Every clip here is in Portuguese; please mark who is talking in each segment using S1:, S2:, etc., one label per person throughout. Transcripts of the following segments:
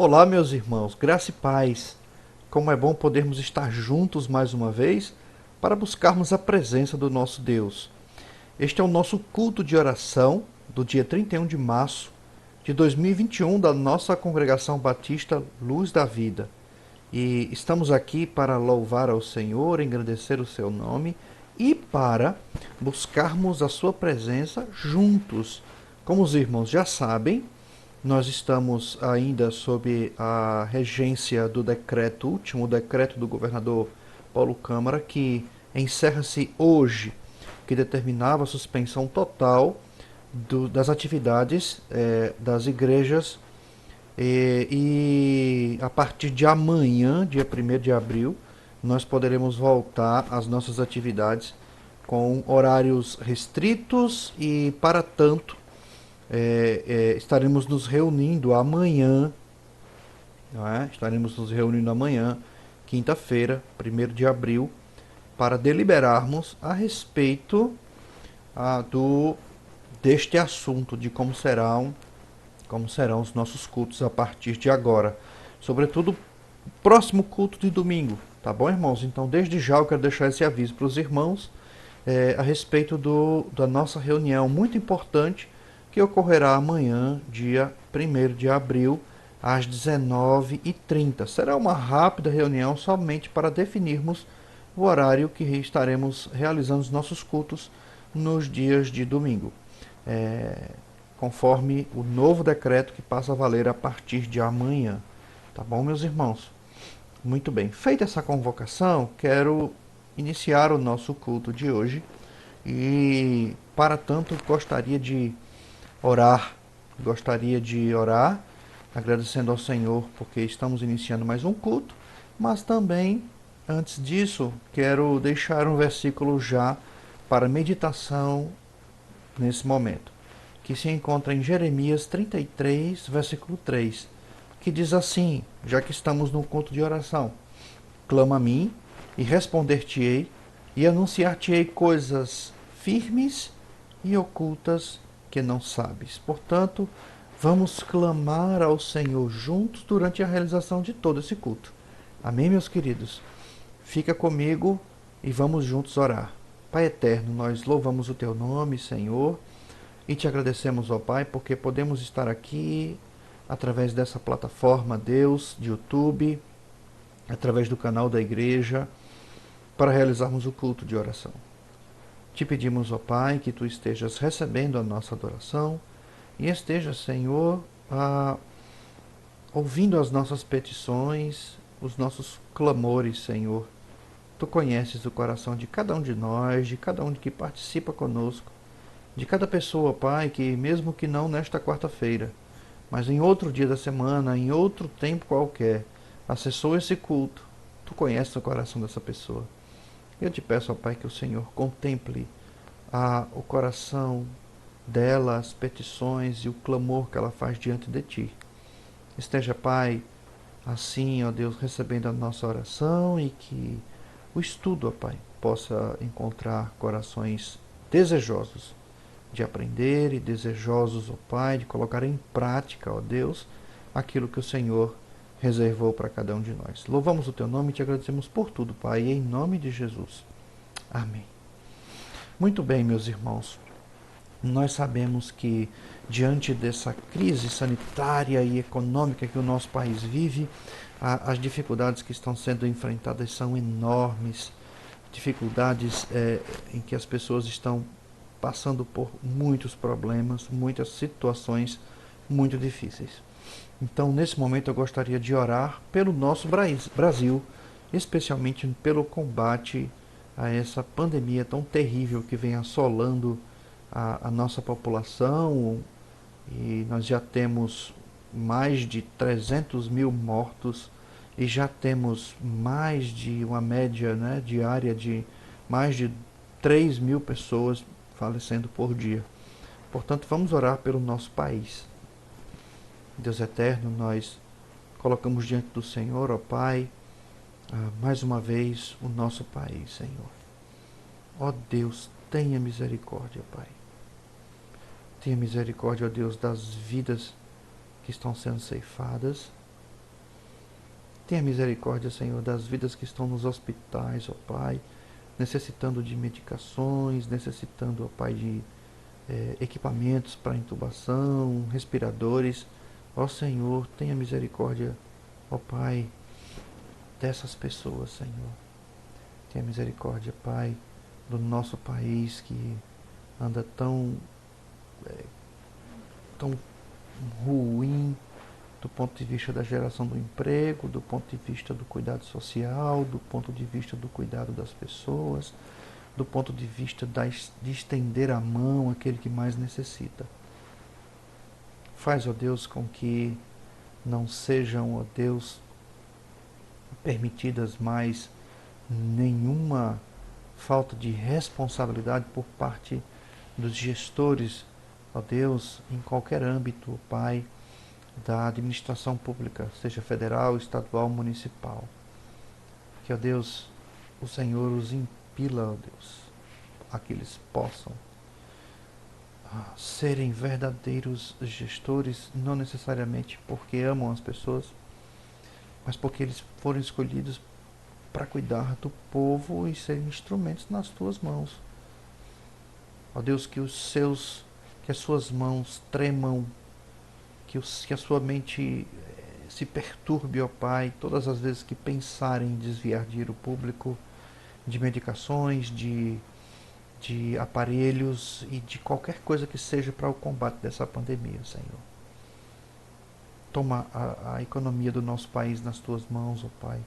S1: Olá, meus irmãos, graça e paz. Como é bom podermos estar juntos mais uma vez para buscarmos a presença do nosso Deus. Este é o nosso culto de oração do dia 31 de março de 2021 da nossa Congregação Batista Luz da Vida. E estamos aqui para louvar ao Senhor, engrandecer o seu nome e para buscarmos a sua presença juntos. Como os irmãos já sabem, nós estamos ainda sob a regência do decreto, último decreto do governador Paulo Câmara, que encerra-se hoje, que determinava a suspensão total das atividades das igrejas e a partir de amanhã, dia 1º de abril, nós poderemos voltar às nossas atividades com horários restritos e, para tanto, estaremos nos reunindo amanhã, não é? Estaremos nos reunindo amanhã, quinta-feira, 1º de abril, para deliberarmos a respeito deste assunto de como serão os nossos cultos a partir de agora. Sobretudo, próximo culto de domingo, tá bom, irmãos? Então, desde já eu quero deixar esse aviso para os irmãos a respeito da nossa reunião muito importante que ocorrerá amanhã, dia 1º de abril, às 19h30. Será uma rápida reunião somente para definirmos o horário que estaremos realizando os nossos cultos nos dias de domingo, conforme o novo decreto que passa a valer a partir de amanhã. Tá bom, meus irmãos? Muito bem. Feita essa convocação, quero iniciar o nosso culto de hoje e, para tanto, gostaria de orar, agradecendo ao Senhor porque estamos iniciando mais um culto, mas também, antes disso, quero deixar um versículo já para meditação nesse momento, que se encontra em Jeremias 33, versículo 3, que diz assim, já que estamos no culto de oração: clama a mim e responder-te-ei e anunciar-te-ei coisas firmes e ocultas que não sabes. Portanto, vamos clamar ao Senhor juntos durante a realização de todo esse culto. Amém, meus queridos? Fica comigo e vamos juntos orar. Pai eterno, nós louvamos o teu nome, Senhor, e te agradecemos, ó Pai, porque podemos estar aqui através dessa plataforma, Deus, de YouTube, através do canal da igreja, para realizarmos o culto de oração. Te pedimos, ó Pai, que tu estejas recebendo a nossa adoração e esteja, Senhor, ouvindo as nossas petições, os nossos clamores, Senhor. Tu conheces o coração de cada um de nós, de cada um que participa conosco, de cada pessoa, Pai, que mesmo que não nesta quarta-feira, mas em outro dia da semana, em outro tempo qualquer, acessou esse culto. Tu conheces o coração dessa pessoa. Eu te peço, ó Pai, que o Senhor contemple o coração dela, as petições e o clamor que ela faz diante de Ti. Esteja, Pai, assim, ó Deus, recebendo a nossa oração e que o estudo, ó Pai, possa encontrar corações desejosos de aprender e desejosos, ó Pai, de colocar em prática, ó Deus, aquilo que o Senhor reservou para cada um de nós. Louvamos o Teu nome e te agradecemos por tudo, Pai, em nome de Jesus. Amém. Muito bem, meus irmãos. Nós sabemos que, diante dessa crise sanitária e econômica que o nosso país vive, as dificuldades que estão sendo enfrentadas são enormes, dificuldades em que as pessoas estão passando por muitos problemas, muitas situações muito difíceis. Então, nesse momento, eu gostaria de orar pelo nosso Brasil, especialmente pelo combate a essa pandemia tão terrível que vem assolando a nossa população, e nós já temos mais de 300 mil mortos e já temos mais de uma média, né, diária de mais de 3 mil pessoas falecendo por dia. Portanto, vamos orar pelo nosso país. Deus eterno, nós colocamos diante do Senhor, ó Pai, mais uma vez o nosso país, Senhor. Ó Deus, tenha misericórdia, Pai. Tenha misericórdia, ó Deus, das vidas que estão sendo ceifadas. Tenha misericórdia, Senhor, das vidas que estão nos hospitais, ó Pai, necessitando de medicações, necessitando, ó Pai, de equipamentos para intubação, respiradores. Ó Senhor, tenha misericórdia, ó Pai, dessas pessoas, Senhor. Tenha misericórdia, Pai, do nosso país que anda tão ruim do ponto de vista da geração do emprego, do ponto de vista do cuidado social, do ponto de vista do cuidado das pessoas, do ponto de vista de estender a mão àquele que mais necessita. Faz, ó Deus, com que não sejam, ó Deus, permitidas mais nenhuma falta de responsabilidade por parte dos gestores, ó Deus, em qualquer âmbito, Pai, da administração pública, seja federal, estadual, municipal. Que, ó Deus, o Senhor os impila, ó Deus, a que eles possam serem verdadeiros gestores, não necessariamente porque amam as pessoas, mas porque eles foram escolhidos para cuidar do povo e serem instrumentos nas tuas mãos. Ó Deus, que as suas mãos tremam, que a sua mente se perturbe, ó Pai, todas as vezes que pensarem em desviar dinheiro público, de medicações, de aparelhos e de qualquer coisa que seja para o combate dessa pandemia, Senhor. Toma a economia do nosso país nas tuas mãos, ó Pai.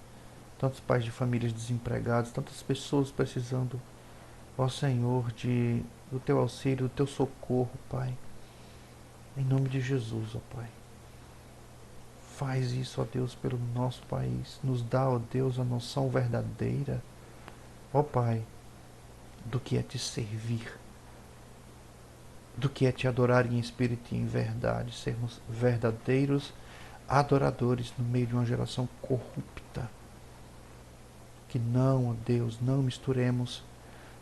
S1: Tantos pais de famílias desempregados, tantas pessoas precisando, ó Senhor, do teu auxílio, do teu socorro, Pai. Em nome de Jesus, ó Pai. Faz isso, ó Deus, pelo nosso país. Nos dá, ó Deus, a noção verdadeira, ó Pai, do que é te servir, do que é te adorar em espírito e em verdade, sermos verdadeiros adoradores no meio de uma geração corrupta. Que não, ó Deus, não misturemos,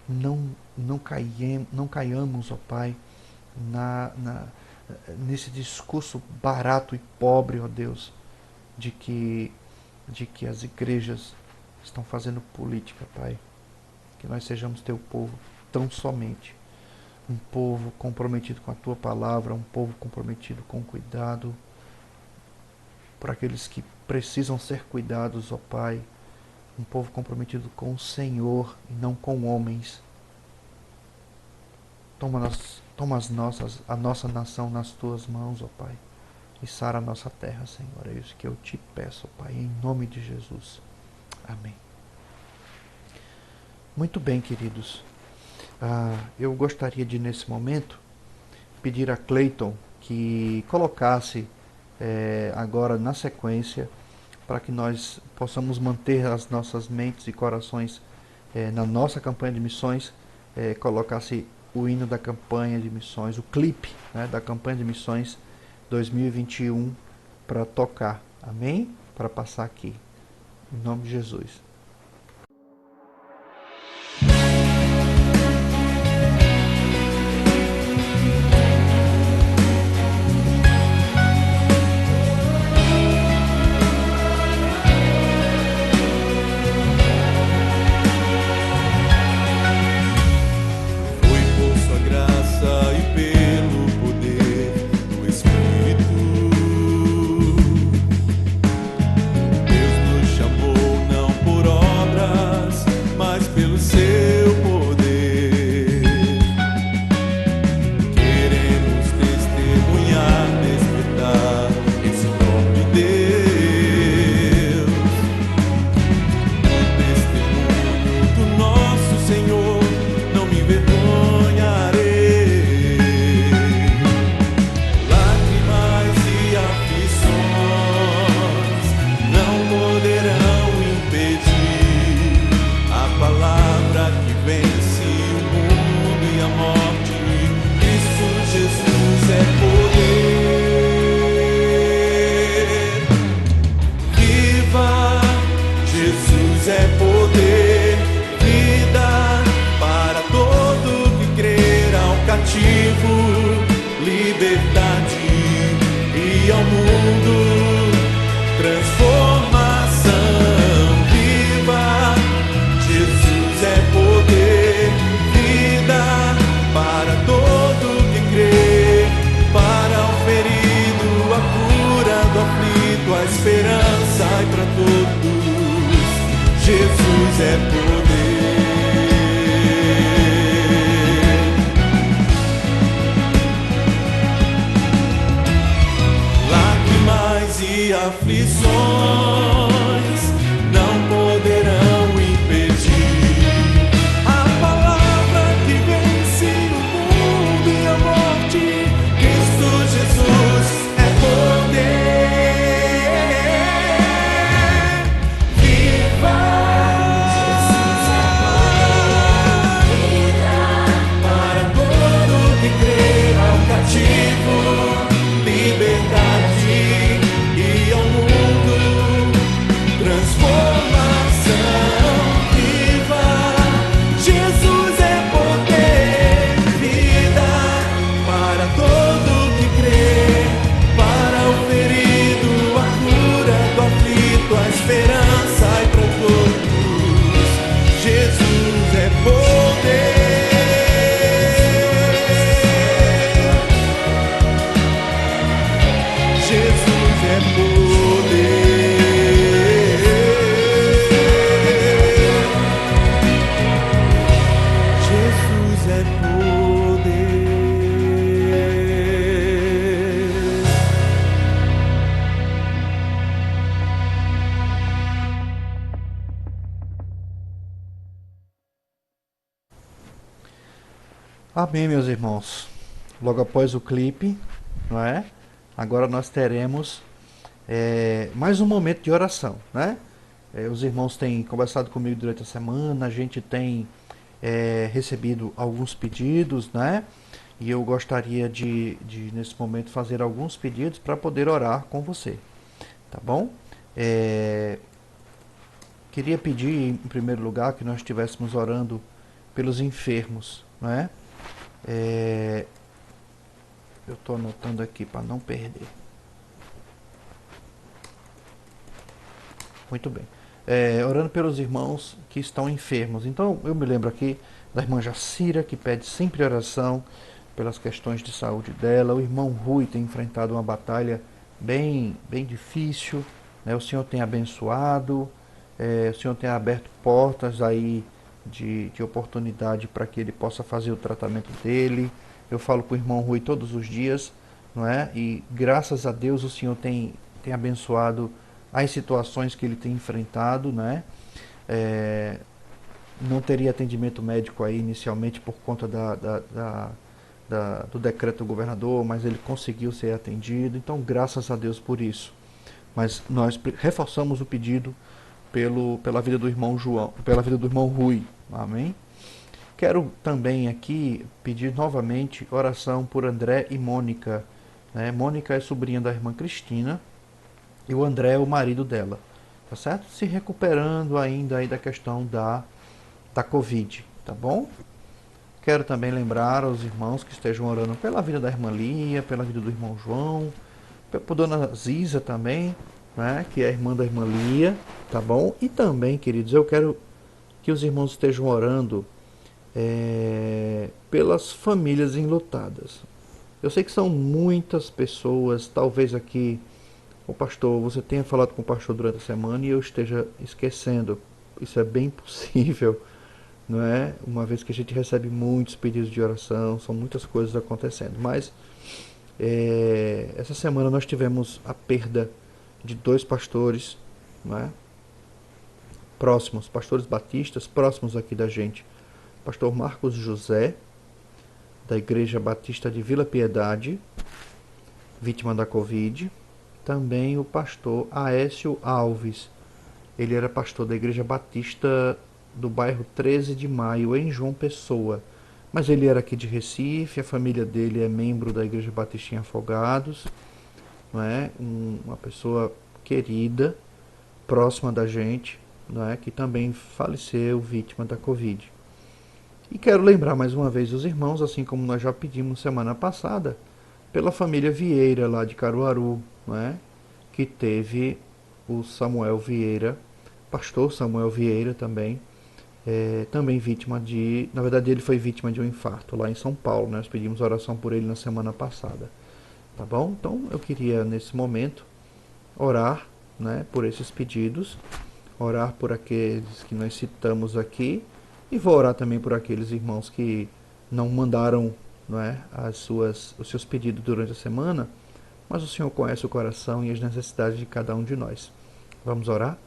S1: não caiamos, ó Pai, nesse discurso barato e pobre, ó Deus, de que as igrejas estão fazendo política, Pai. Que nós sejamos teu povo tão somente, um povo comprometido com a tua palavra, um povo comprometido com o cuidado por aqueles que precisam ser cuidados, ó Pai, um povo comprometido com o Senhor e não com homens. Toma a nossa nação nas tuas mãos, ó Pai, e sara a nossa terra, Senhor. É isso que eu te peço, ó Pai, em nome de Jesus. Amém. Muito bem, queridos. Eu gostaria de, nesse momento, pedir a Cleiton que colocasse agora na sequência, para que nós possamos manter as nossas mentes e corações na nossa campanha de missões, colocasse o hino da campanha de missões, o clipe, né, da campanha de missões 2021 para tocar. Amém? Para passar aqui. Em nome de Jesus.
S2: Deus nos chamou não por Jesus é poder. Lágrimas e aflições não poderão impedir a palavra que vence o mundo e a morte. Cristo Jesus é poder. Viva! Jesus é poder. Para todo que crê, ao cativo liberdade e ao mundo transformação. Viva! Jesus é poder. Vida para todo que crê, para o ferido a cura, do aflito a esperança e para todos. Jesus é poder. Jesus é poder. Jesus é poder.
S1: Amém, meus irmãos. Logo após o clipe, não é? Agora nós teremos mais um momento de oração, né? Os irmãos têm conversado comigo durante a semana, a gente tem recebido alguns pedidos, né? E eu gostaria de nesse momento, fazer alguns pedidos para poder orar com você, tá bom? Queria pedir, em primeiro lugar, que nós estivéssemos orando pelos enfermos, né? Eu estou anotando aqui para não perder. Muito bem. Orando pelos irmãos que estão enfermos. Então, eu me lembro aqui da irmã Jacira, que pede sempre oração pelas questões de saúde dela. O irmão Rui tem enfrentado uma batalha bem difícil, né? O Senhor tem abençoado, o Senhor tem aberto portas aí de oportunidade para que ele possa fazer o tratamento dele. Eu falo com o irmão Rui todos os dias, não é? E graças a Deus o Senhor tem abençoado as situações que ele tem enfrentado, né? Não teria atendimento médico aí inicialmente por conta do decreto do governador, mas ele conseguiu ser atendido, então graças a Deus por isso. Mas nós reforçamos o pedido pela vida do irmão João, pela vida do irmão Rui, amém? Quero também aqui pedir novamente oração por André e Mônica, né? Mônica é sobrinha da irmã Cristina e o André é o marido dela, tá certo? Se recuperando ainda aí da questão da Covid, tá bom? Quero também lembrar aos irmãos que estejam orando pela vida da irmã Lia, pela vida do irmão João, por dona Ziza também, né, que é a irmã da irmã Lia, tá bom? E também, queridos, eu quero que os irmãos estejam orando pelas famílias enlutadas. Eu sei que são muitas pessoas, talvez aqui o pastor, você tenha falado com o pastor durante a semana e eu esteja esquecendo. Isso é bem possível, não é? Uma vez que a gente recebe muitos pedidos de oração, são muitas coisas acontecendo. Mas essa semana nós tivemos a perda de 2 pastores, não é? Próximos, pastores batistas, próximos aqui da gente. Pastor Marcos José, da Igreja Batista de Vila Piedade, vítima da Covid. Também o pastor Aécio Alves, ele era pastor da Igreja Batista do bairro 13 de Maio, em João Pessoa. Mas ele era aqui de Recife, a família dele é membro da Igreja Batista em Afogados, não é? Uma pessoa querida, próxima da gente, não é? Que também faleceu vítima da Covid. E quero lembrar mais uma vez os irmãos, assim como nós já pedimos semana passada, pela família Vieira, lá de Caruaru, não é? Que teve o Samuel Vieira, pastor Samuel Vieira também, também vítima de... Na verdade, ele foi vítima de um infarto lá em São Paulo, né? Nós pedimos oração por ele na semana passada, tá bom? Então, eu queria, nesse momento, orar, né, por esses pedidos, orar por aqueles que nós citamos aqui e vou orar também por aqueles irmãos que não mandaram, não é, os seus pedidos durante a semana, mas o Senhor conhece o coração e as necessidades de cada um de nós. Vamos orar?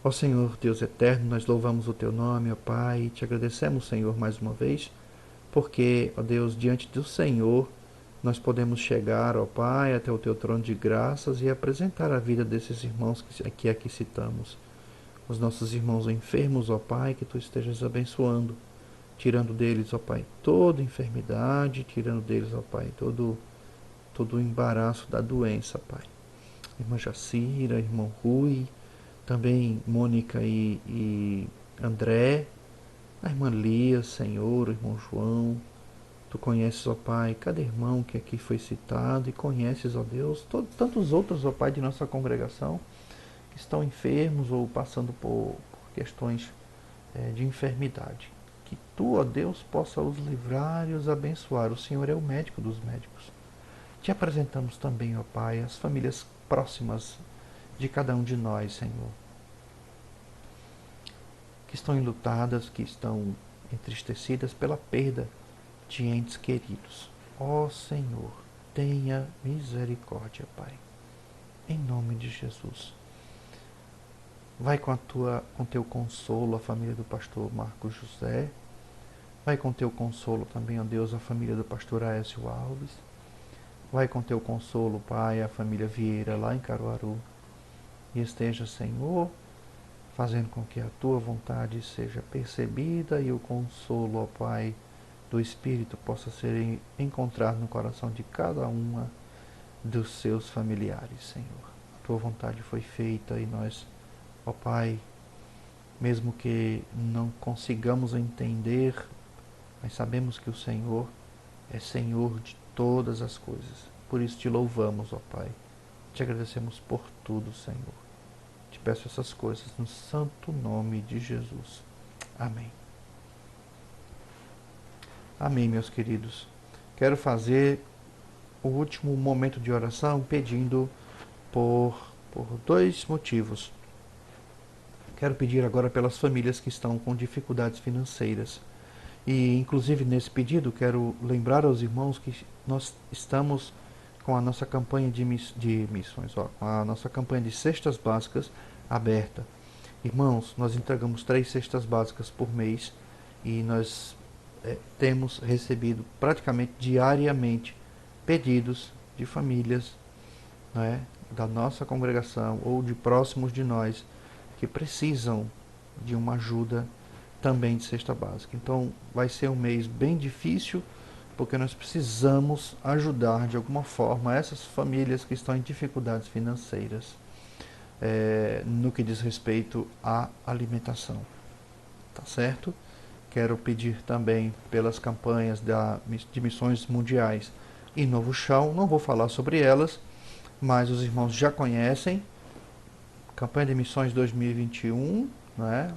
S1: Ó Senhor, Deus eterno, nós louvamos o Teu nome, ó Pai, e te agradecemos, Senhor, mais uma vez, porque, ó Deus, diante do Senhor, nós podemos chegar, ó Pai, até o Teu trono de graças e apresentar a vida desses irmãos que aqui citamos. Os nossos irmãos enfermos, ó Pai, que Tu estejas abençoando, tirando deles, ó Pai, toda enfermidade, tirando deles, ó Pai, todo o embaraço da doença, Pai. Irmã Jacira, irmão Rui, também Mônica e André, a irmã Lia, Senhor, o irmão João. Tu conheces, ó Pai, cada irmão que aqui foi citado e conheces, ó Deus, tantos outros, ó Pai, de nossa congregação que estão enfermos ou passando por questões de enfermidade. Que Tu, ó Deus, possa os livrar e os abençoar. O Senhor é o médico dos médicos. Te apresentamos também, ó Pai, as famílias próximas de cada um de nós, Senhor, que estão enlutadas, que estão entristecidas pela perda de entes queridos. Ó Senhor, tenha misericórdia, Pai, em nome de Jesus. Vai com teu consolo a família do pastor Marcos José. Vai com teu consolo também, ó Deus, a família do pastor Aécio Alves. Vai com teu consolo, Pai, a família Vieira lá em Caruaru. E esteja, Senhor, fazendo com que a tua vontade seja percebida e o consolo, ó Pai, do Espírito possa ser encontrado no coração de cada uma dos seus familiares, Senhor. A tua vontade foi feita e nós, ó Pai, mesmo que não consigamos entender, mas sabemos que o Senhor é Senhor de todas as coisas. Por isso te louvamos, ó Pai. Te agradecemos por tudo, Senhor. Te peço essas coisas no santo nome de Jesus. Amém. Amém, meus queridos. Quero fazer o último momento de oração pedindo por dois motivos. Quero pedir agora pelas famílias que estão com dificuldades financeiras. E, inclusive, nesse pedido, quero lembrar aos irmãos que nós estamos com a nossa campanha de missões, com a nossa campanha de cestas básicas aberta. Irmãos, nós entregamos 3 cestas básicas por mês e nós temos recebido praticamente diariamente pedidos de famílias, né, da nossa congregação ou de próximos de nós que precisam de uma ajuda também de cesta básica. Então vai ser um mês bem difícil, porque nós precisamos ajudar de alguma forma essas famílias que estão em dificuldades financeiras, no que diz respeito à alimentação. Tá certo? Quero pedir também pelas campanhas de missões mundiais e Novo Chão. Não vou falar sobre elas, mas os irmãos já conhecem. Campanha de Missões 2021, né,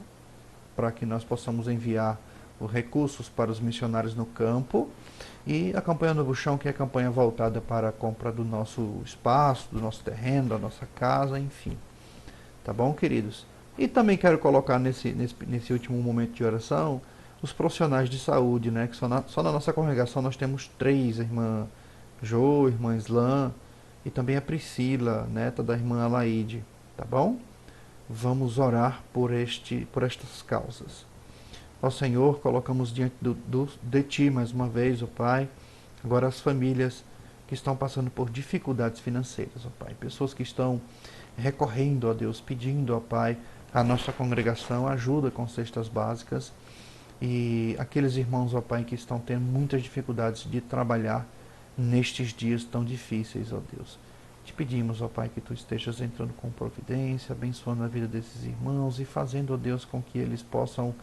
S1: para que nós possamos enviar os recursos para os missionários no campo. E a campanha Novo Chão, que é a campanha voltada para a compra do nosso espaço, do nosso terreno, da nossa casa, enfim. Tá bom, queridos? E também quero colocar nesse último momento de oração os profissionais de saúde, né? Que só na nossa congregação nós temos 3, a irmã Jo, a irmã Islan e também a Priscila, neta da irmã Alaide, tá bom? Vamos orar por estas causas. Ó Senhor, colocamos diante de Ti mais uma vez, ó Pai, agora as famílias que estão passando por dificuldades financeiras, ó Pai. Pessoas que estão recorrendo, ó Deus, pedindo, ó Pai, a nossa congregação ajuda com cestas básicas. E aqueles irmãos, ó Pai, que estão tendo muitas dificuldades de trabalhar nestes dias tão difíceis, ó Deus. Te pedimos, ó Pai, que Tu estejas entrando com providência, abençoando a vida desses irmãos e fazendo, ó Deus, com que eles possam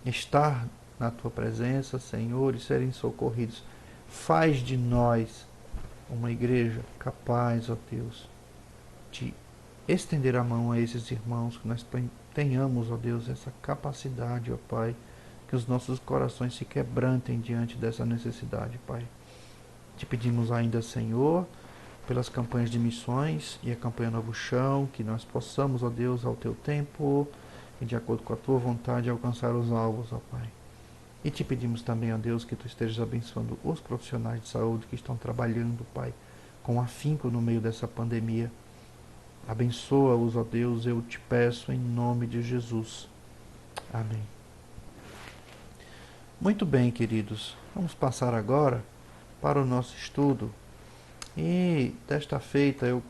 S1: estar na Tua presença, Senhor, e serem socorridos. Faz de nós uma igreja capaz, ó Deus, de estender a mão a esses irmãos, que nós tenhamos, ó Deus, essa capacidade, ó Pai, que os nossos corações se quebrantem diante dessa necessidade, Pai. Te pedimos ainda, Senhor, pelas campanhas de missões e a campanha Novo Chão, que nós possamos, ó Deus, ao teu tempo e de acordo com a tua vontade, alcançar os alvos, ó Pai. E te pedimos também, ó Deus, que tu estejas abençoando os profissionais de saúde que estão trabalhando, Pai, com afinco no meio dessa pandemia. Abençoa-os, ó Deus, eu te peço em nome de Jesus. Amém. Muito bem, queridos. Vamos passar agora para o nosso estudo. E desta feita eu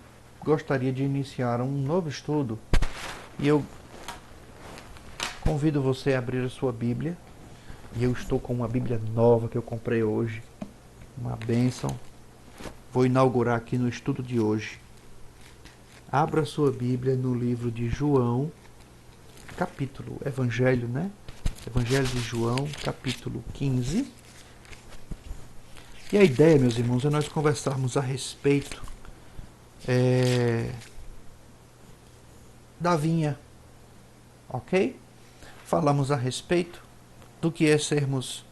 S1: gostaria de iniciar um novo estudo. E eu convido você a abrir a sua Bíblia. E eu estou com uma Bíblia nova que eu comprei hoje. Uma bênção. Vou inaugurar aqui no estudo de hoje. Abra a sua Bíblia no livro de João, capítulo, Evangelho, né? Evangelho de João, capítulo 15. E a ideia, meus irmãos, é nós conversarmos a respeito da vinha, ok? Falamos a respeito do que é sermos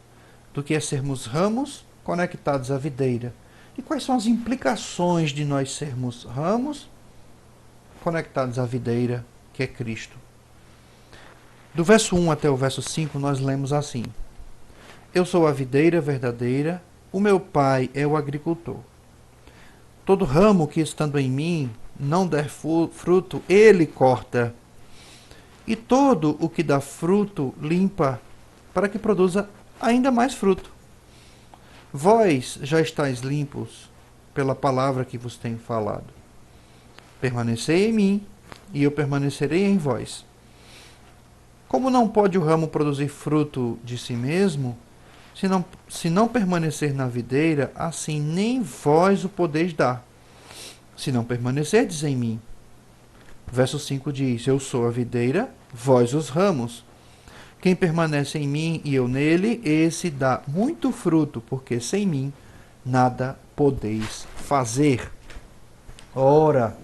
S1: ramos conectados à videira. E quais são as implicações de nós sermos ramos conectados à videira, que é Cristo. Do verso 1 até o verso 5, nós lemos assim: Eu sou a videira verdadeira, o meu pai é o agricultor. Todo ramo que estando em mim não der fruto, ele corta. E todo o que dá fruto limpa, para que produza ainda mais fruto. Vós já estáis limpos pela palavra que vos tenho falado. Permanecei em mim, e eu permanecerei em vós. Como não pode o ramo produzir fruto de si mesmo, se não permanecer na videira, assim nem vós o podeis dar, se não permanecerdes em mim. Verso 5 diz: Eu sou a videira, vós os ramos. Quem permanece em mim e eu nele, esse dá muito fruto, porque sem mim nada podeis fazer. Ora,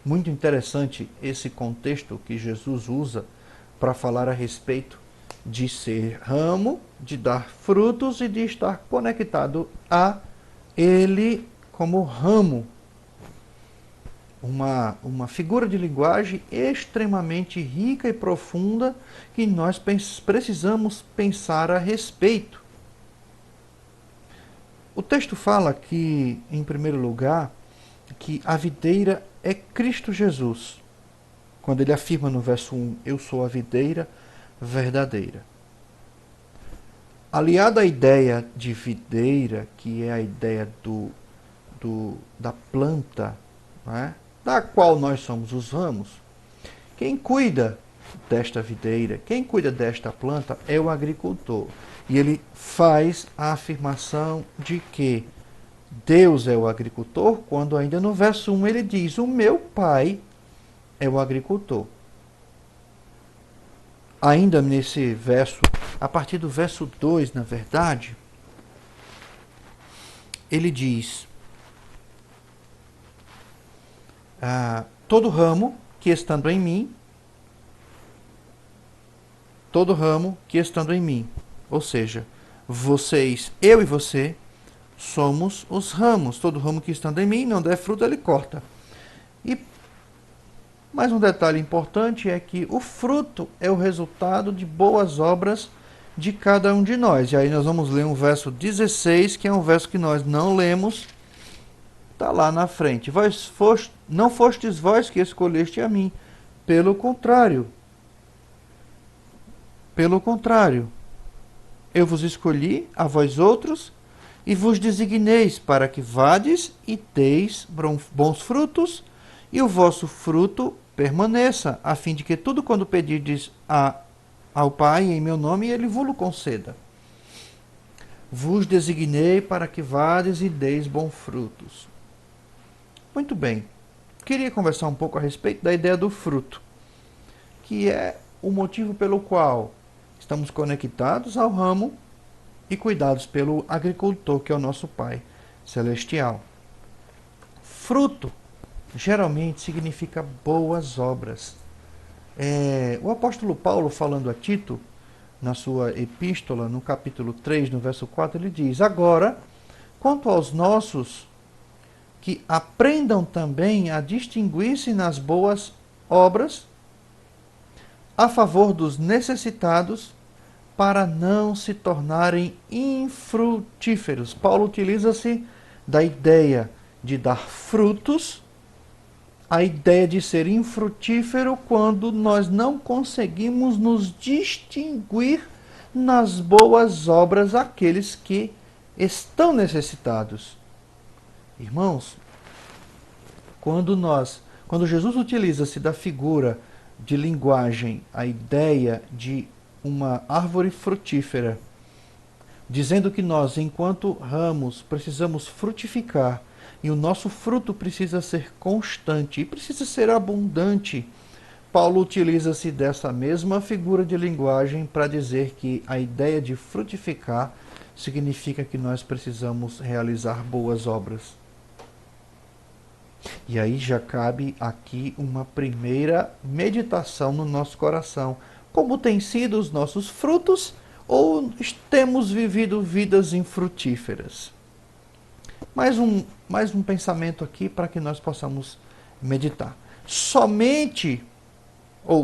S1: muito interessante esse contexto que Jesus usa para falar a respeito de ser ramo, de dar frutos e de estar conectado a ele como ramo. Uma figura de linguagem extremamente rica e profunda que nós precisamos pensar a respeito. O texto fala que, em primeiro lugar, que a videira é Cristo Jesus. Quando ele afirma no verso 1, eu sou a videira verdadeira. Aliado à ideia de videira, que é a ideia da planta, né, da qual nós somos os ramos, quem cuida desta videira, quem cuida desta planta é o agricultor. E ele faz a afirmação de que Deus é o agricultor, quando ainda no verso 1 ele diz: o meu pai é o agricultor. Ainda nesse verso, a partir do verso 2, na verdade, ele diz: todo ramo que estando em mim, ou seja, vocês, eu e você, somos os ramos. Todo ramo que estando em mim não der fruto, ele corta. E mais um detalhe importante é que o fruto é o resultado de boas obras de cada um de nós. E aí nós vamos ler um verso 16, que é um verso que nós não lemos, está lá na frente. Não fostes vós que escolheste a mim, pelo contrário, eu vos escolhi a vós outros e vos designeis para que vades e deis bons frutos, e o vosso fruto permaneça, a fim de que tudo quando pedirdes ao Pai em meu nome, ele vos conceda. Vos designei para que vades e deis bons frutos. Muito bem. Queria conversar um pouco a respeito da ideia do fruto, que é o motivo pelo qual estamos conectados ao ramo e cuidados pelo agricultor, que é o nosso Pai Celestial. Fruto geralmente significa boas obras. O apóstolo Paulo, falando a Tito, na sua epístola, no capítulo 3, no verso 4, ele diz: agora, quanto aos nossos que aprendam também a distinguir-se nas boas obras a favor dos necessitados, para não se tornarem infrutíferos. Paulo utiliza-se da ideia de dar frutos, a ideia de ser infrutífero quando nós não conseguimos nos distinguir nas boas obras aqueles que estão necessitados. Irmãos, quando Jesus utiliza-se da figura de linguagem, a ideia de uma árvore frutífera, dizendo que nós, enquanto ramos, precisamos frutificar e o nosso fruto precisa ser constante e precisa ser abundante, Paulo utiliza-se dessa mesma figura de linguagem para dizer que a ideia de frutificar significa que nós precisamos realizar boas obras. E aí já cabe aqui uma primeira meditação no nosso coração. Como têm sido os nossos frutos ou temos vivido vidas infrutíferas? Mais um pensamento aqui para que nós possamos meditar.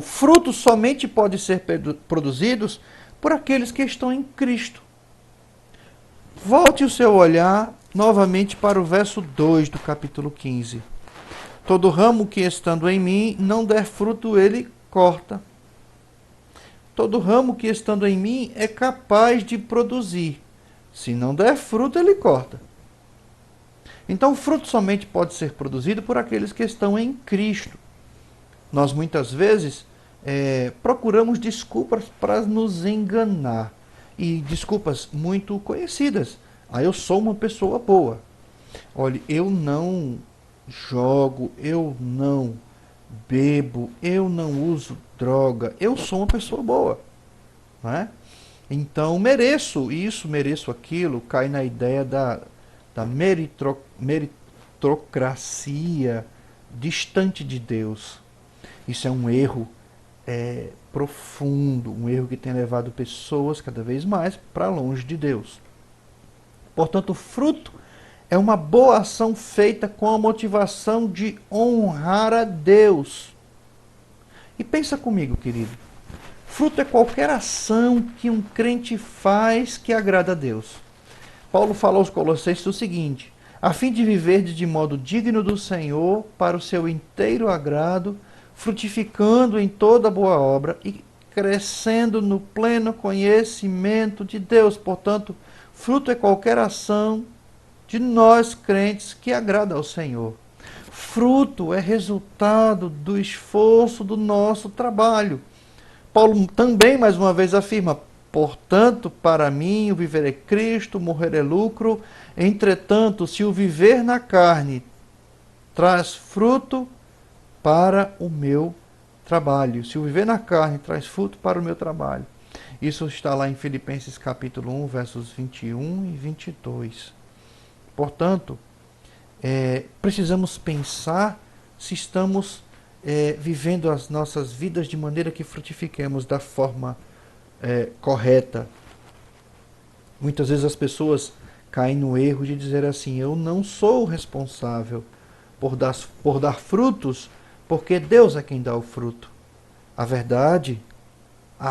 S1: Frutos somente podem ser produzidos por aqueles que estão em Cristo. Volte o seu olhar novamente para o verso 2 do capítulo 15. Todo ramo que estando em mim não der fruto, ele corta. Todo ramo que estando em mim é capaz de produzir. Se não der fruto, ele corta. Então, o fruto somente pode ser produzido por aqueles que estão em Cristo. Nós muitas vezes procuramos desculpas para nos enganar. E desculpas muito conhecidas. Eu sou uma pessoa boa. Olha, eu não jogo, eu não bebo, eu não uso droga, eu sou uma pessoa boa, não é? Então mereço isso, mereço aquilo, cai na ideia da meritocracia distante de Deus. Isso é um erro profundo, um erro que tem levado pessoas cada vez mais para longe de Deus. Portanto, o fruto é uma boa ação feita com a motivação de honrar a Deus. E pensa comigo, querido. Fruto é qualquer ação que um crente faz que agrada a Deus. Paulo falou aos Colossenses o seguinte: a fim de viver de modo digno do Senhor, para o seu inteiro agrado, frutificando em toda boa obra e crescendo no pleno conhecimento de Deus. Portanto, fruto é qualquer ação de nós crentes que agrada ao Senhor. Fruto é resultado do esforço do nosso trabalho. Paulo também, mais uma vez, afirma: portanto, para mim o viver é Cristo, morrer é lucro. Entretanto, se o viver na carne traz fruto para o meu trabalho. Se o viver na carne traz fruto para o meu trabalho. Isso está lá em Filipenses capítulo 1, versos 21 e 22. Portanto, precisamos pensar se estamos vivendo as nossas vidas de maneira que frutifiquemos da forma correta. Muitas vezes as pessoas caem no erro de dizer assim: eu não sou responsável por dar frutos, porque Deus é quem dá o fruto. A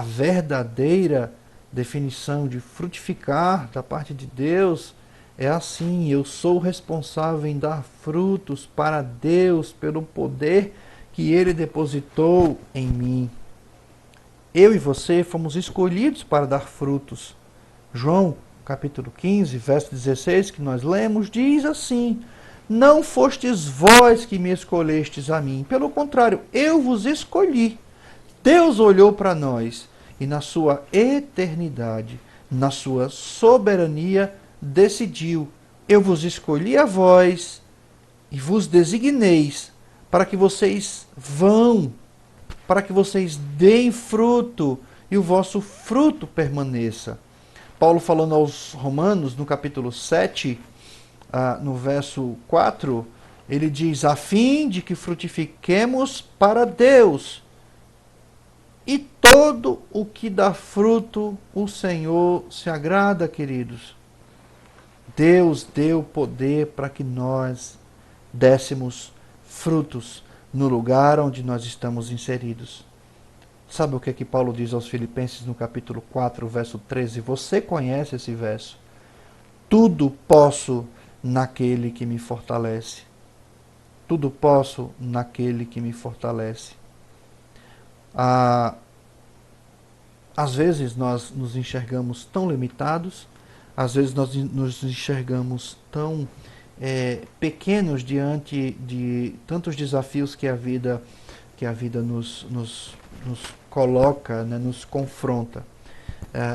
S1: verdadeira definição de frutificar da parte de Deus é assim: eu sou responsável em dar frutos para Deus pelo poder que Ele depositou em mim. Eu e você fomos escolhidos para dar frutos. João, capítulo 15, verso 16, que nós lemos, diz assim: não fostes vós que me escolhestes a mim, pelo contrário, eu vos escolhi. Deus olhou para nós e na sua eternidade, na sua soberania, decidiu: eu vos escolhi a vós e vos designeis para que vocês vão, para que vocês deem fruto e o vosso fruto permaneça. Paulo falando aos Romanos, no capítulo 7, no verso 4, ele diz: a fim de que frutifiquemos para Deus. E todo o que dá fruto, o Senhor se agrada, queridos. Deus deu poder para que nós dessemos frutos no lugar onde nós estamos inseridos. Sabe o que é que Paulo diz aos Filipenses no capítulo 4, verso 13? Você conhece esse verso? Tudo posso naquele que me fortalece. Tudo posso naquele que me fortalece. Às vezes nós nos enxergamos tão limitados, às vezes nós nos enxergamos tão pequenos diante de tantos desafios que a vida nos coloca, né, nos confronta.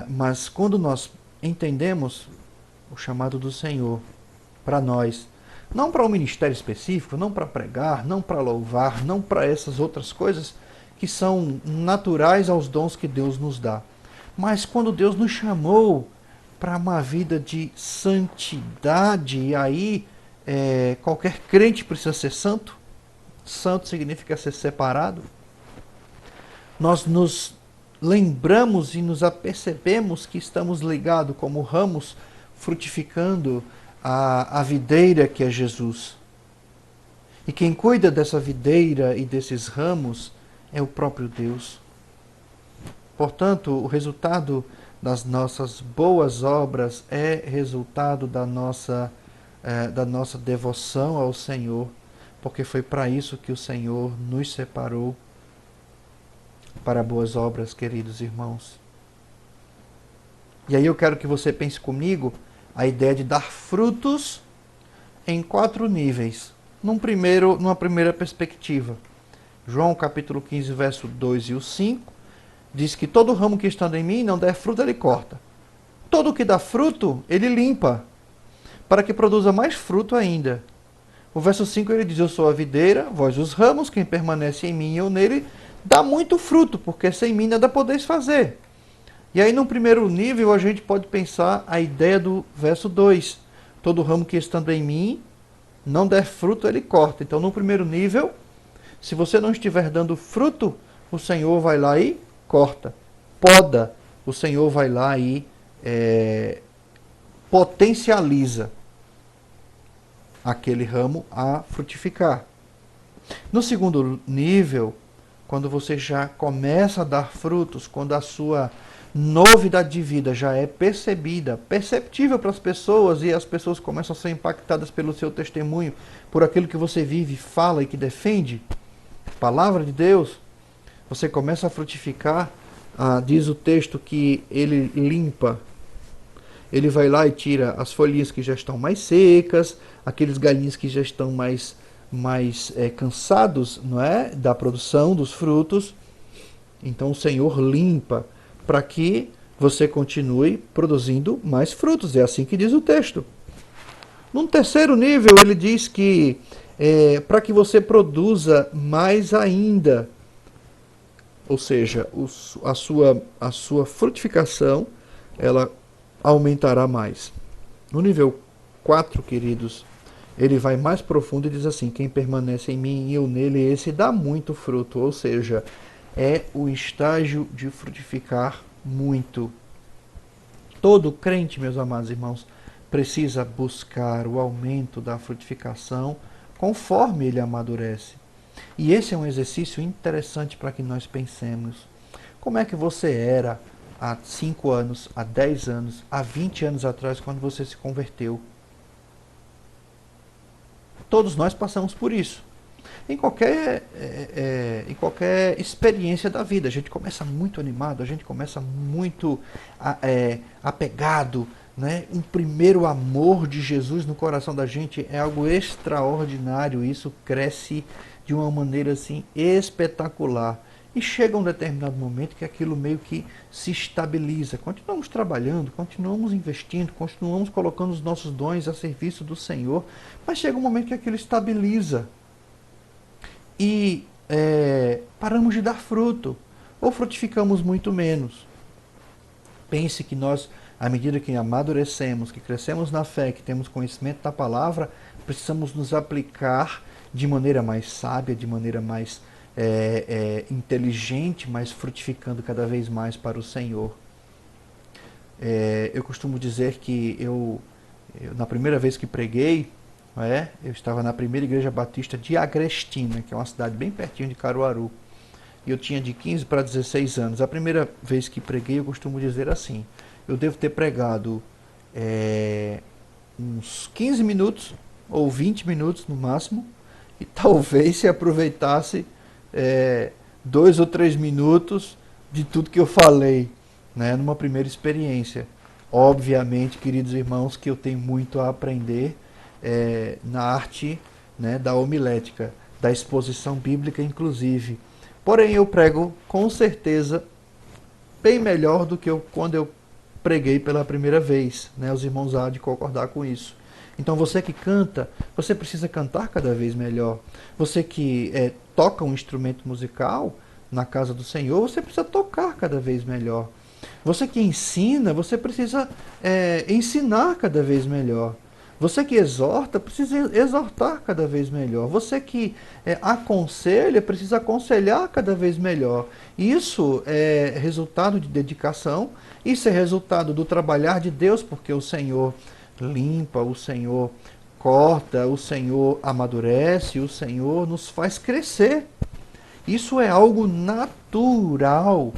S1: Mas quando nós entendemos o chamado do Senhor para nós, não para um ministério específico, não para pregar, não para louvar, não para essas outras coisas que são naturais aos dons que Deus nos dá, mas quando Deus nos chamou para uma vida de santidade, e aí qualquer crente precisa ser santo. Santo significa ser separado. Nós nos lembramos e nos apercebemos que estamos ligados como ramos frutificando a videira que é Jesus. E quem cuida dessa videira e desses ramos é o próprio Deus. Portanto, o resultado das nossas boas obras é resultado da nossa devoção ao Senhor, porque foi para isso que o Senhor nos separou, para boas obras, queridos irmãos. E aí eu quero que você pense comigo a ideia de dar frutos em 4 níveis. Numa primeira perspectiva. João capítulo 15, verso 2 e o 5, diz que todo ramo que estando em mim não der fruto, ele corta. Todo que dá fruto, ele limpa, para que produza mais fruto ainda. O verso 5 ele diz, eu sou a videira, vós os ramos, quem permanece em mim e eu nele, dá muito fruto, porque sem mim nada podeis fazer. E aí no primeiro nível a gente pode pensar a ideia do verso 2. Todo ramo que estando em mim não der fruto, ele corta. Então no primeiro nível, se você não estiver dando fruto, o Senhor vai lá e corta. Poda, o Senhor vai lá e potencializa aquele ramo a frutificar. No segundo nível, quando você já começa a dar frutos, quando a sua novidade de vida já é percebida, perceptível para as pessoas, e as pessoas começam a ser impactadas pelo seu testemunho, por aquilo que você vive, fala e que defende, palavra de Deus, você começa a frutificar. Diz o texto que ele limpa, ele vai lá e tira as folhinhas que já estão mais secas, aqueles galhinhos que já estão mais cansados, não é, da produção dos frutos. Então o Senhor limpa para que você continue produzindo mais frutos. É assim que diz o texto. Num terceiro nível, ele diz que para que você produza mais ainda, ou seja, a sua frutificação, ela aumentará mais. No nível 4, queridos, ele vai mais profundo e diz assim, quem permanece em mim e eu nele, esse dá muito fruto, ou seja, é o estágio de frutificar muito. Todo crente, meus amados irmãos, precisa buscar o aumento da frutificação conforme ele amadurece. E esse é um exercício interessante para que nós pensemos. Como é que você era há 5 anos, há 10 anos, há 20 anos atrás, quando você se converteu? Todos nós passamos por isso. Em qualquer experiência da vida, a gente começa muito animado, a gente começa muito apegado, né? Um primeiro amor de Jesus no coração da gente é algo extraordinário, isso cresce de uma maneira assim espetacular. E chega um determinado momento que aquilo meio que se estabiliza. Continuamos trabalhando, continuamos investindo, continuamos colocando os nossos dons a serviço do Senhor, mas chega um momento que aquilo estabiliza. E paramos de dar fruto, ou frutificamos muito menos. Pense que nós, à medida que amadurecemos, que crescemos na fé, que temos conhecimento da palavra, precisamos nos aplicar de maneira mais sábia, de maneira mais inteligente, mas frutificando cada vez mais para o Senhor. Eu costumo dizer que eu na primeira vez que preguei, não é? Eu estava na primeira igreja batista de Agrestina, que é uma cidade bem pertinho de Caruaru. E eu tinha de 15 para 16 anos. A primeira vez que preguei, eu costumo dizer assim: eu devo ter pregado uns 15 minutos ou 20 minutos no máximo, e talvez se aproveitasse é, 2 ou 3 minutos de tudo que eu falei, né, numa primeira experiência. Obviamente, queridos irmãos, que eu tenho muito a aprender na arte, né, da homilética, da exposição bíblica, inclusive. Porém, eu prego com certeza bem melhor do que quando eu preguei pela primeira vez, né? Os irmãos há de concordar com isso. Então você que canta, você precisa cantar cada vez melhor. Você que toca um instrumento musical na casa do Senhor, você precisa tocar cada vez melhor. Você que ensina, você precisa ensinar cada vez melhor. Você que exorta, precisa exortar cada vez melhor. Você que aconselha, precisa aconselhar cada vez melhor. Isso é resultado de dedicação, isso é resultado do trabalhar de Deus, porque o Senhor limpa, o Senhor corta, o Senhor amadurece, o Senhor nos faz crescer. Isso é algo natural.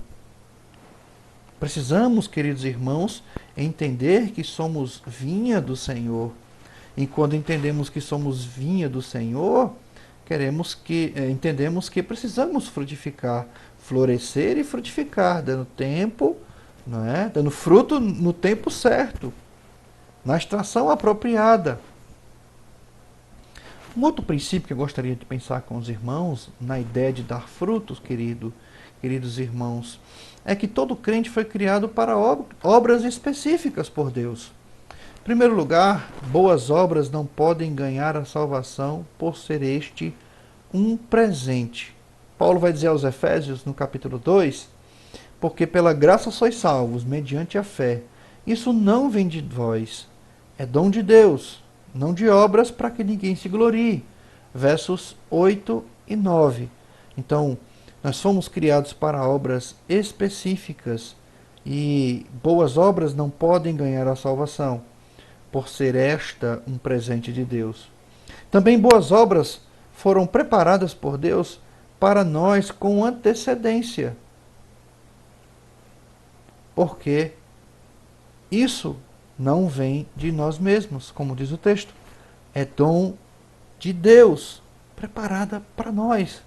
S1: Precisamos, queridos irmãos, entender que somos vinha do Senhor. E quando entendemos que somos vinha do Senhor, entendemos que precisamos frutificar, florescer e frutificar, dando tempo, não é? Dando fruto no tempo certo, na estação apropriada. Um outro princípio que eu gostaria de pensar com os irmãos, na ideia de dar frutos, queridos irmãos, é que todo crente foi criado para obras específicas por Deus. Em primeiro lugar, boas obras não podem ganhar a salvação por ser este um presente. Paulo vai dizer aos Efésios, no capítulo 2, porque pela graça sois salvos, mediante a fé. Isso não vem de vós, é dom de Deus, não de obras para que ninguém se glorie. Versos 8 e 9. Então, nós fomos criados para obras específicas e boas obras não podem ganhar a salvação, por ser esta um presente de Deus. Também boas obras foram preparadas por Deus para nós com antecedência. Porque isso não vem de nós mesmos, como diz o texto. É dom de Deus, preparada para nós.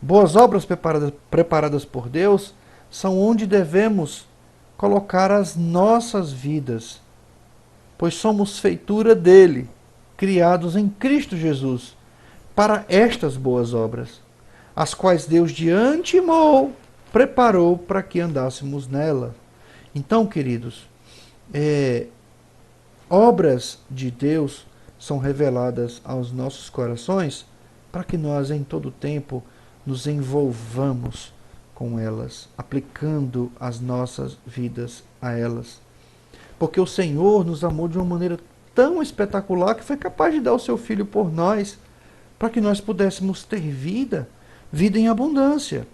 S1: Boas obras preparadas por Deus são onde devemos colocar as nossas vidas, pois somos feitura dele, criados em Cristo Jesus, para estas boas obras, as quais Deus de antemão preparou para que andássemos nela. Então, queridos, obras de Deus são reveladas aos nossos corações para que nós, em todo tempo, nos envolvamos com elas, aplicando as nossas vidas a elas. Porque o Senhor nos amou de uma maneira tão espetacular que foi capaz de dar o seu Filho por nós, para que nós pudéssemos ter vida, vida em abundância,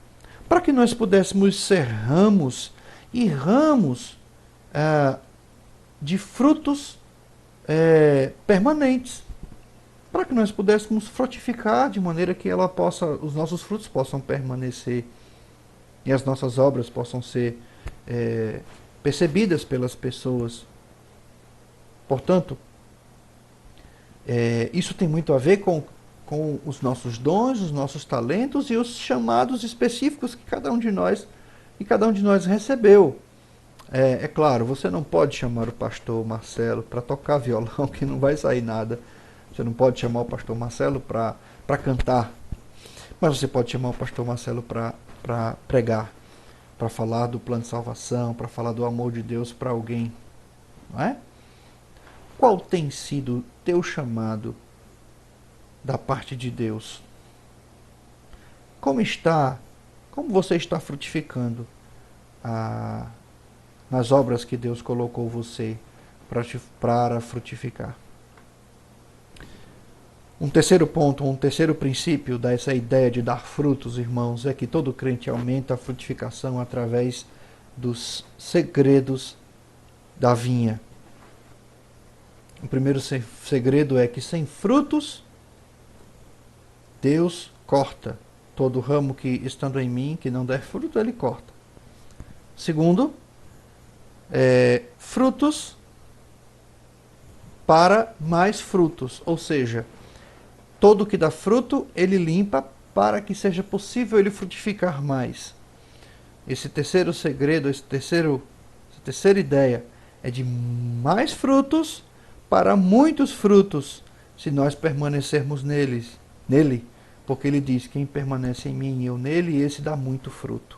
S1: para que nós pudéssemos ser ramos e ramos de frutos permanentes, para que nós pudéssemos frutificar de maneira que os nossos frutos possam permanecer e as nossas obras possam ser percebidas pelas pessoas. Portanto, isso tem muito a ver com os nossos dons, os nossos talentos e os chamados específicos que cada um de nós recebeu. É claro, você não pode chamar o pastor Marcelo para tocar violão, que não vai sair nada. Você não pode chamar o pastor Marcelo para cantar. Mas você pode chamar o pastor Marcelo para pregar, para falar do plano de salvação, para falar do amor de Deus para alguém. Não é? Qual tem sido o teu chamado da parte de Deus? Como você está frutificando nas obras que Deus colocou você para frutificar? Um terceiro ponto, um terceiro princípio dessa ideia de dar frutos, irmãos, é que todo crente aumenta a frutificação através dos segredos da vinha. O primeiro segredo é que sem frutos, Deus corta. Todo ramo que estando em mim, que não der fruto, ele corta. Segundo, frutos para mais frutos. Ou seja, todo que dá fruto, ele limpa para que seja possível ele frutificar mais. Esse terceiro segredo, essa terceira ideia é de mais frutos para muitos frutos, se nós permanecermos nele, porque ele diz: quem permanece em mim e eu nele, esse dá muito fruto.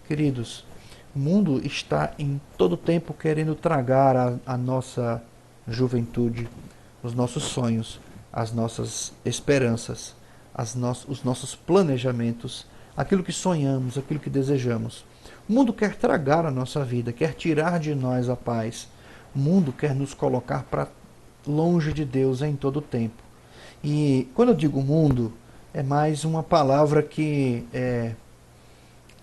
S1: Queridos, o mundo está em todo tempo querendo tragar a nossa juventude, os nossos sonhos, as nossas esperanças, os nossos planejamentos, aquilo que sonhamos, aquilo que desejamos. O mundo quer tragar a nossa vida, quer tirar de nós a paz. O mundo quer nos colocar para longe de Deus em todo o tempo. E quando eu digo mundo, é mais uma palavra que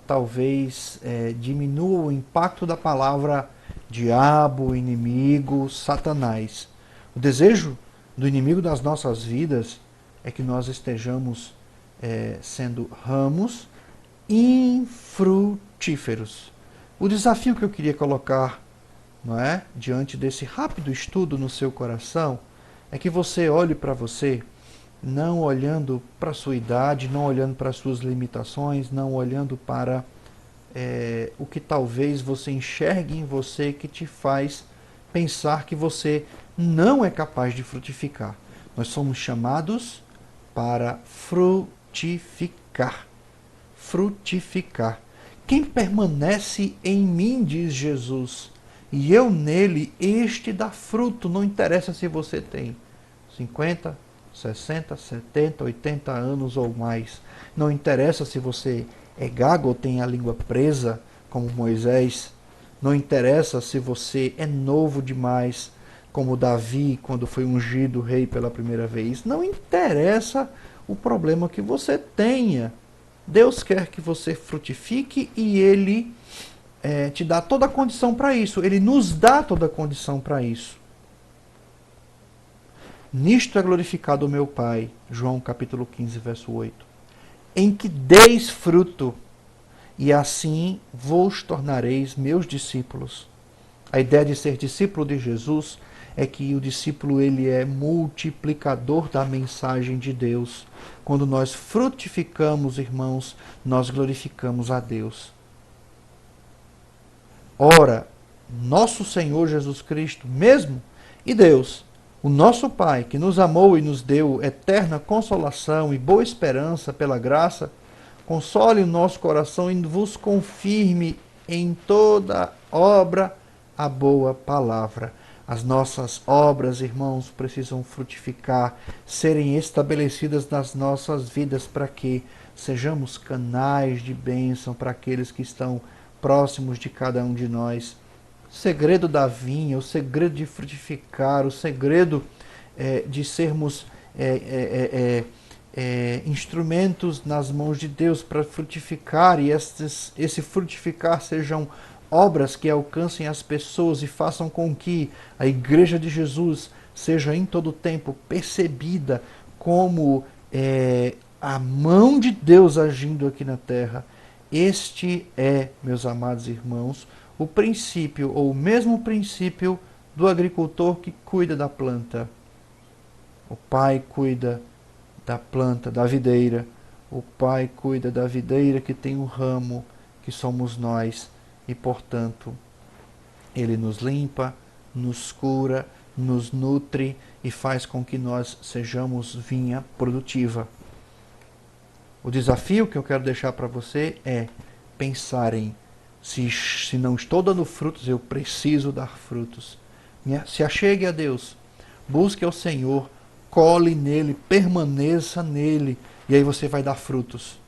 S1: talvez diminua o impacto da palavra diabo, inimigo, Satanás. O desejo do inimigo das nossas vidas é que nós estejamos sendo ramos infrutíferos. O desafio que eu queria colocar, não é, diante desse rápido estudo no seu coração, é que você olhe para você, não olhando para a sua idade, não olhando para as suas limitações, não olhando para o que talvez você enxergue em você que te faz pensar que você não é capaz de frutificar. Nós somos chamados para frutificar. Frutificar. Quem permanece em mim, diz Jesus, e eu nele, este dá fruto. Não interessa se você tem 50, 60, 70, 80 anos ou mais. Não interessa se você é gago ou tem a língua presa, como Moisés. Não interessa se você é novo demais, como Davi, quando foi ungido rei pela primeira vez. Não interessa o problema que você tenha. Deus quer que você frutifique e Ele te dá toda a condição para isso. Ele nos dá toda a condição para isso. Nisto é glorificado o meu Pai, João capítulo 15, verso 8, em que deis fruto, e assim vos tornareis meus discípulos. A ideia de ser discípulo de Jesus é que o discípulo ele é multiplicador da mensagem de Deus. Quando nós frutificamos, irmãos, nós glorificamos a Deus. Ora, nosso Senhor Jesus Cristo mesmo e Deus, o nosso Pai, que nos amou e nos deu eterna consolação e boa esperança pela graça, console o nosso coração e vos confirme em toda obra a boa palavra. As nossas obras, irmãos, precisam frutificar, serem estabelecidas nas nossas vidas para que sejamos canais de bênção para aqueles que estão próximos de cada um de nós. O segredo da vinha, o segredo de frutificar, o segredo de sermos instrumentos nas mãos de Deus para frutificar, e esse frutificar sejam obras que alcancem as pessoas e façam com que a Igreja de Jesus seja em todo tempo percebida como a mão de Deus agindo aqui na terra. Este é, meus amados irmãos, o princípio, ou o mesmo princípio do agricultor que cuida da planta. O pai cuida da planta, da videira. O pai cuida da videira que tem um ramo, que somos nós. E, portanto, ele nos limpa, nos cura, nos nutre e faz com que nós sejamos vinha produtiva. O desafio que eu quero deixar para você é pensar em se não estou dando frutos, eu preciso dar frutos. Se achegue a Deus, busque ao Senhor, cole nele, permaneça nele, e aí você vai dar frutos.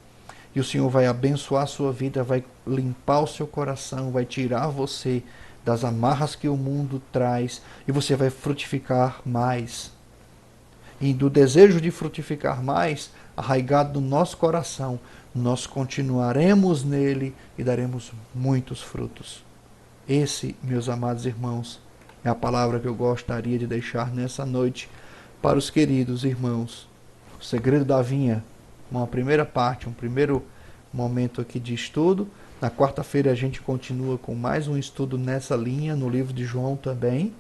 S1: E o Senhor vai abençoar a sua vida, vai limpar o seu coração, vai tirar você das amarras que o mundo traz, e você vai frutificar mais. E do desejo de frutificar mais, arraigado no nosso coração, nós continuaremos nele e daremos muitos frutos. Esse, meus amados irmãos, É a palavra que eu gostaria de deixar nessa noite para os queridos irmãos. O segredo da vinha, uma primeira parte, um primeiro momento aqui de estudo. Na quarta-feira a gente continua com mais um estudo nessa linha, no livro de João também,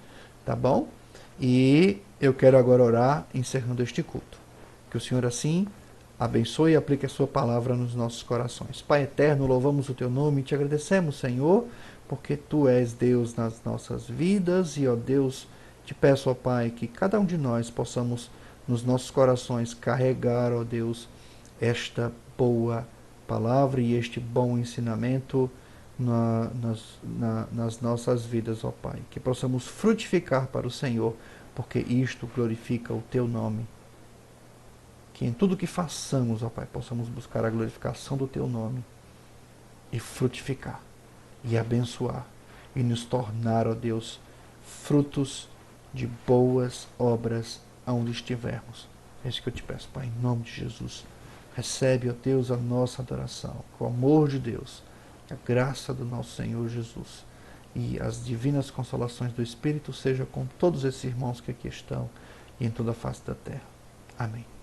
S1: tá bom? E eu quero agora orar, encerrando este culto. Que o Senhor assim abençoe e aplique a sua palavra nos nossos corações. Pai eterno, louvamos o teu nome e te agradecemos, Senhor, porque tu és Deus nas nossas vidas e, ó Deus, te peço, ó Pai, que cada um de nós possamos nos nossos corações carregar, ó Deus, esta boa palavra e este bom ensinamento nas nossas vidas, ó Pai. Que possamos frutificar para o Senhor, porque isto glorifica o teu nome. Que em tudo que façamos, ó Pai, possamos buscar a glorificação do teu nome e frutificar e abençoar e nos tornar, ó Deus, frutos de boas obras aonde estivermos. É isso que eu te peço, Pai, em nome de Jesus. Recebe, ó Deus, a nossa adoração, com o amor de Deus, a graça do nosso Senhor Jesus e as divinas consolações do Espírito seja com todos esses irmãos que aqui estão e em toda a face da terra. Amém.